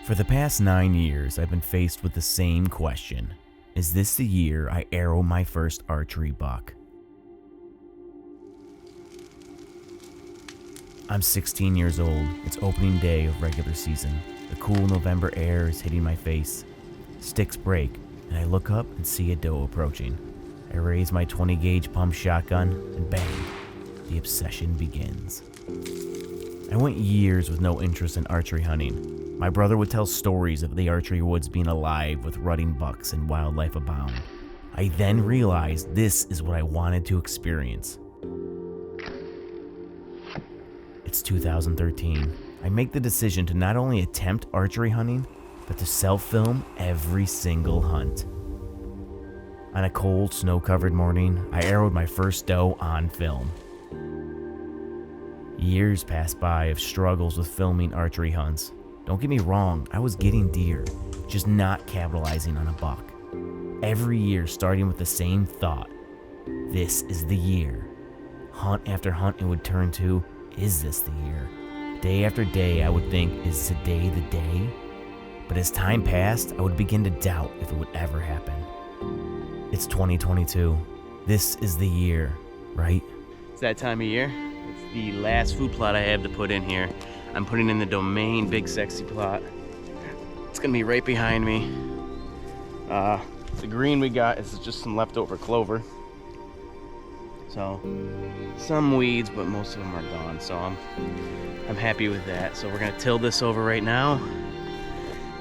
For the past 9 years, I've been faced with the same question. Is this the year I arrow my first archery buck? I'm 16 years old. It's opening day of regular season. The cool November air is hitting my face. Sticks break, and I look up and see a doe approaching. I raise my 20 gauge pump shotgun, and bang, the obsession begins. I went years with no interest in archery hunting. My brother would tell stories of the archery woods being alive with rutting bucks and wildlife abound. I then realized this is what I wanted to experience. It's 2013. I make the decision to not only attempt archery hunting, but to self-film every single hunt. On a cold, snow-covered morning, I arrowed my first doe on film. Years passed by of struggles with filming archery hunts. Don't get me wrong, I was getting deer, just not capitalizing on a buck. Every year starting with the same thought. This is the year. Hunt after hunt it would turn to, is this the year? Day after day I would think, is today the day? But as time passed, I would begin to doubt if it would ever happen. It's 2022. This is the year, right? It's that time of year. It's the last food plot I have to put in here. I'm putting in the Domain Big Sexy plot. It's gonna be right behind me. The green we got is just some leftover clover. So, some weeds, but most of them are gone. So I'm happy with that. So we're gonna till this over right now,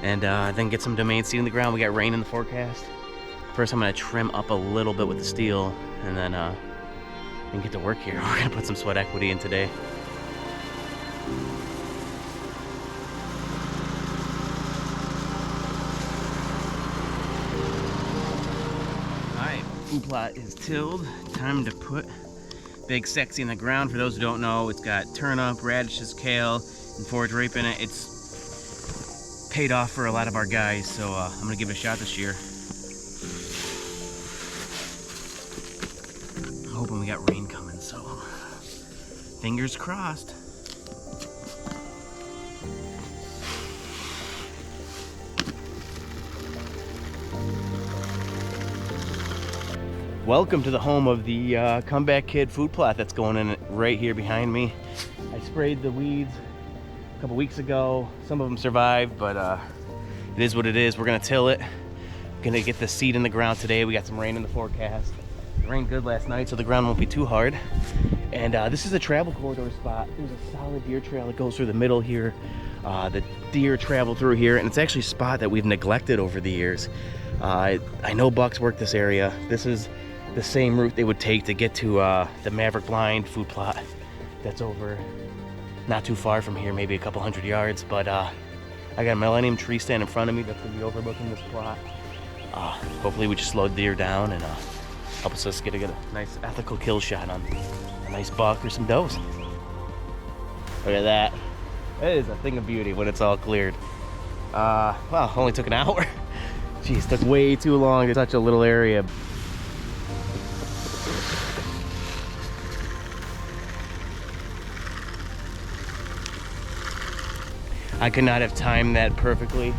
and then get some Domain seed in the ground. We got rain in the forecast. First, I'm gonna trim up a little bit with the steel, and then get to work here. We're gonna put some sweat equity in today. Food plot is tilled. Time to put Big Sexy in the ground. For those who don't know, it's got turnip, radishes, kale, and forage rape in it. It's paid off for a lot of our guys, so I'm gonna give it a shot this year. I'm hoping we got rain coming, so fingers crossed. Welcome to the home of the Comeback Kid food plot that's going in right here behind me. I sprayed the weeds a couple weeks ago. Some of them survived, but it is what it is. We're gonna till it. Gonna get the seed in the ground today. We got some rain in the forecast. It rained good last night, so the ground won't be too hard. And this is a travel corridor spot. There's a solid deer trail that goes through the middle here. The deer travel through here, and it's actually a spot that we've neglected over the years. I know bucks work this area. This is the same route they would take to get to the Maverick Blind food plot that's over not too far from here, maybe a couple hundred yards. But I got a millennium tree stand in front of me that's gonna be overlooking this plot. Hopefully we just slow the deer down and help us get a nice ethical kill shot on a nice buck or some does. Look at that. That is a thing of beauty when it's all cleared. Well, only took an hour. Jeez, took way too long to touch a little area. I could not have timed that perfectly.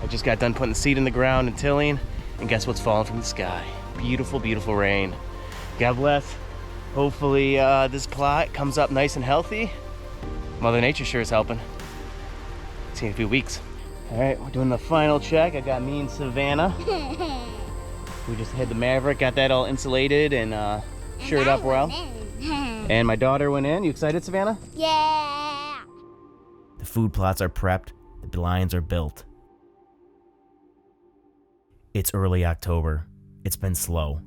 I just got done putting the seed in the ground and tilling, and guess what's falling from the sky? Beautiful, beautiful rain. God bless. Hopefully this plot comes up nice and healthy. Mother Nature sure is helping. See you in a few weeks. All right, we're doing the final check. I got me and Savannah. We just hit the Maverick, got that all insulated and shored up well. And my daughter went in. You excited, Savannah? Yeah. The food plots are prepped, the blinds are built. It's early October. It's been slow.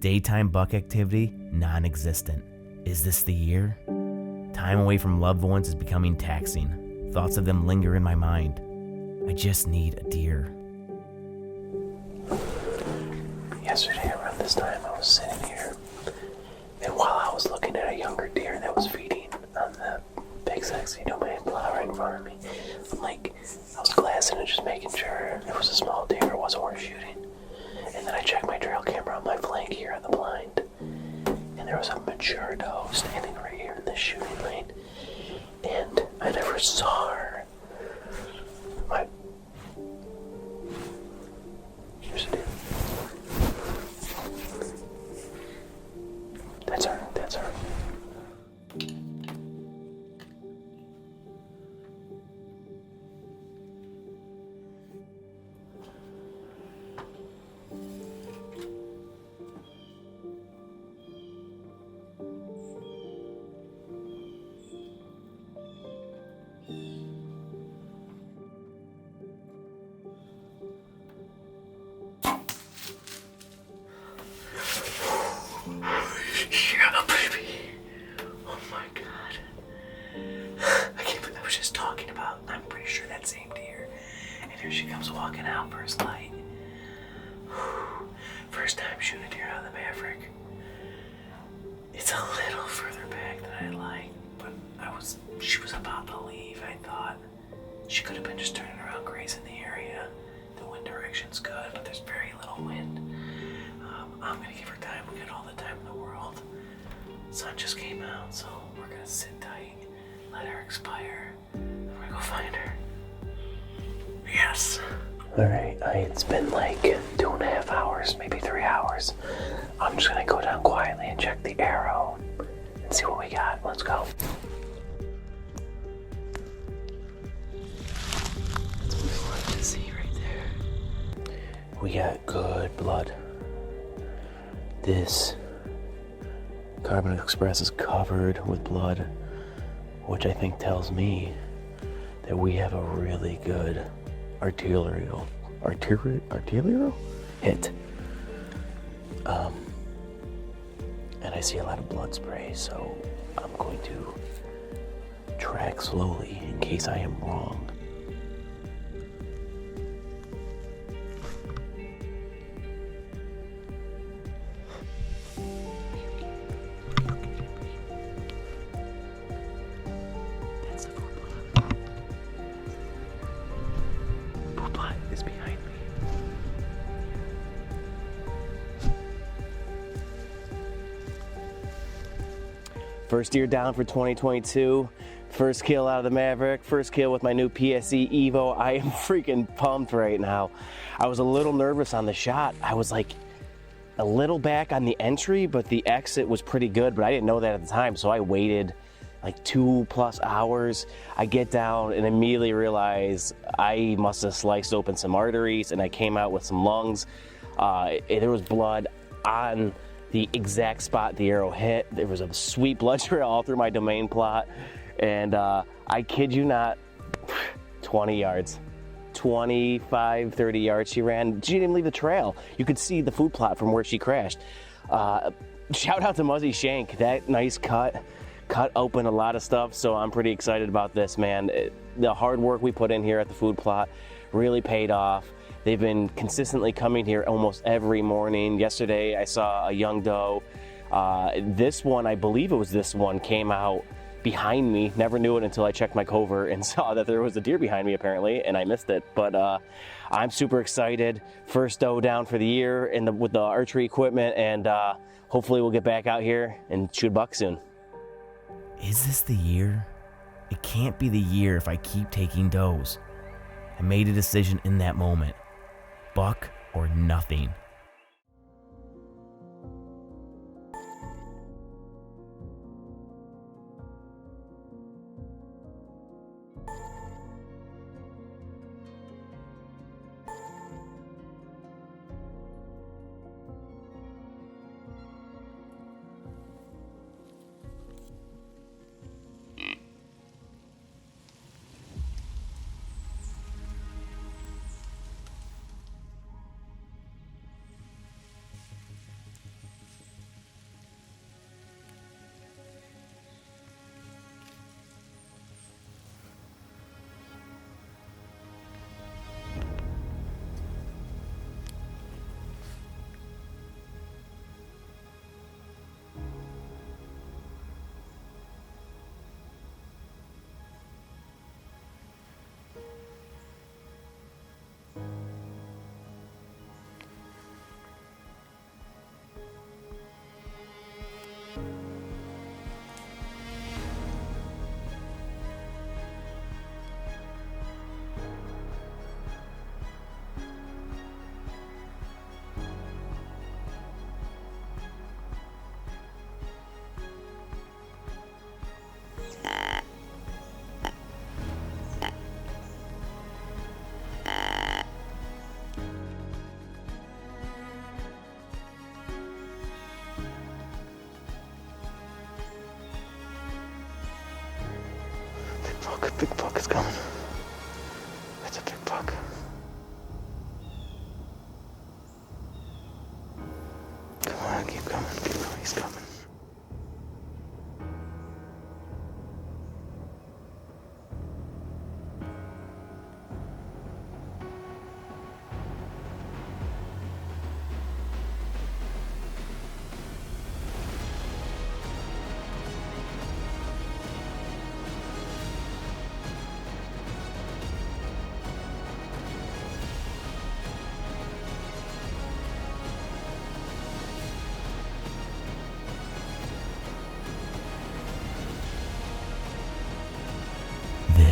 Daytime buck activity, non-existent. Is this the year? Time away from loved ones is becoming taxing. Thoughts of them linger in my mind. I just need a deer. Yesterday around this time I was sitting here, and while I was looking at a younger deer that was feeding on the Big Sexy Domain plot right in front of me, I was glassing and just making sure it was a small deer, it wasn't worth shooting. And then I checked my trail camera on my flank here on the blind, and there was a mature doe standing right here in this shooting lane, and I never saw her. My talking about. I'm pretty sure that same deer. And here she comes walking out, first light. First time shooting a deer out of the Maverick. It's a little further back than I'd like, but she was about to leave, I thought. She could have been just turning around grazing the area. The wind direction's good, but there's very little wind. I'm gonna give her time. We got all the time in the world. Sun just came out, so we're gonna sit tight, let her expire. I'm gonna go find her. Yes. Alright, it's been like 2.5 hours, maybe 3 hours. I'm just gonna go down quietly and check the arrow and see what we got. Let's go. That's what we wanted to see right there. We got good blood. This Carbon Express is covered with blood, which I think tells me that we have a really good arterial hit. And I see a lot of blood spray, so I'm going to track slowly in case I am wrong. Is behind me. First deer down for 2022. First kill out of the Maverick. First kill with my new PSE Evo. I am freaking pumped right now. I was a little nervous on the shot. I was like a little back on the entry, but the exit was pretty good, but I didn't know that at the time, so I waited like 2+ hours. I get down and immediately realize I must have sliced open some arteries, and I came out with some lungs. There was blood on the exact spot the arrow hit. There was a sweet blood trail all through my domain plot, and I kid you not, 20 yards. 25, 30 yards she ran. She didn't leave the trail. You could see the food plot from where she crashed. Shout out to Muzzy Shank. That nice cut open a lot of stuff, so I'm pretty excited about this, man. The hard work we put in here at the food plot really paid off. They've been consistently coming here almost every morning. Yesterday I saw a young doe. This one, I believe it was this one, came out behind me. Never knew it until I checked my covert and saw that there was a deer behind me apparently, and I missed it. But I'm super excited. First doe down for the year with the archery equipment, and hopefully we'll get back out here and shoot a buck soon. Is this the year? It can't be the year if I keep taking does. I made a decision in that moment. Buck or nothing.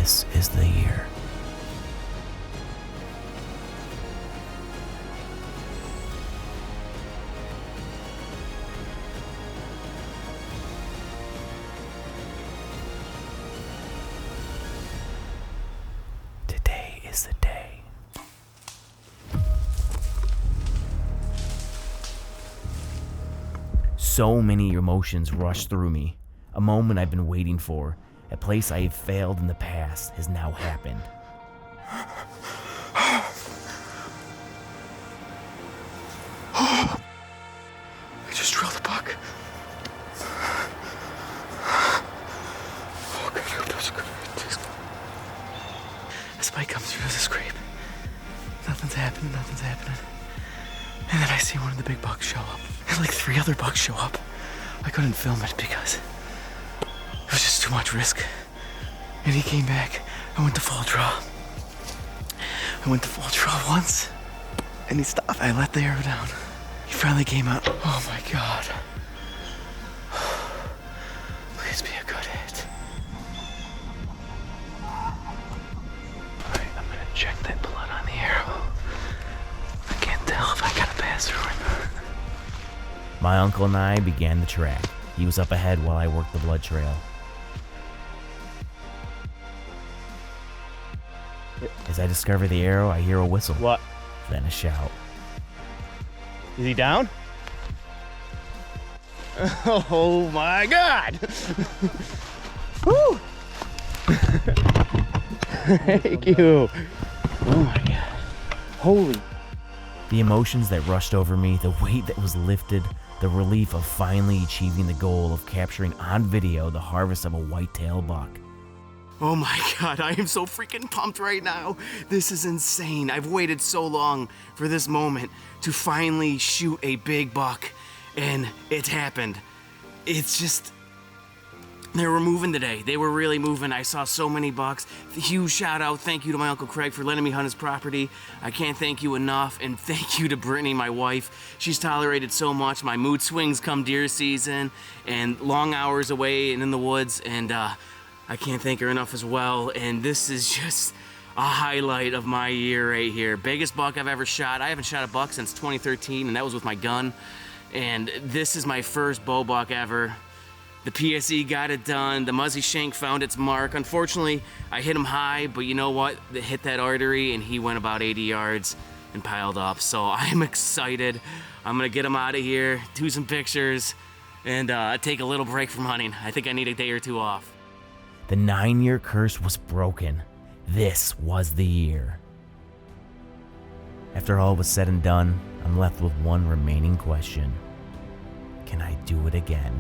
This is the year. Today is the day. So many emotions rushed through me. A moment I've been waiting for, a place I have failed in the past, has now happened. I just drilled a buck. Oh, God, I hope that's good. A spike comes through the scrape. Nothing's happening. And then I see one of the big bucks show up. And like 3 other bucks show up. I couldn't film it because it was just too much risk. And he came back. I went to full draw. Once. And he stopped. I let the arrow down. He finally came out. Oh my God. Please be a good hit. Alright, I'm gonna check that blood on the arrow. I can't tell if I gotta pass through it. My uncle and I began the track. He was up ahead while I worked the blood trail. As I discover the arrow, I hear a whistle. What? Then a shout. Is he down? Oh my God! Woo! Thank you. Oh my God. Holy. The emotions that rushed over me, the weight that was lifted, the relief of finally achieving the goal of capturing on video the harvest of a whitetail buck. Oh my God, I am so freaking pumped right now. This is insane. I've waited so long for this moment to finally shoot a big buck, and it's happened. It's just, they were moving today. They were really moving. I saw so many bucks. Huge shout out. Thank you to my Uncle Craig for letting me hunt his property. I can't thank you enough. And thank you to Brittany, my wife. She's tolerated so much. My mood swings come deer season and long hours away and in the woods. And I can't thank her enough as well. And this is just a highlight of my year right here. Biggest buck I've ever shot. I haven't shot a buck since 2013, and that was with my gun. And this is my first bow buck ever. The PSE got it done. The Muzzy Shank found its mark. Unfortunately, I hit him high, but you know what? It hit that artery, and he went about 80 yards and piled up. So I'm excited. I'm gonna get him out of here, do some pictures, and take a little break from hunting. I think I need a day or two off. The 9-year curse was broken. This was the year. After all was said and done, I'm left with one remaining question. Can I do it again?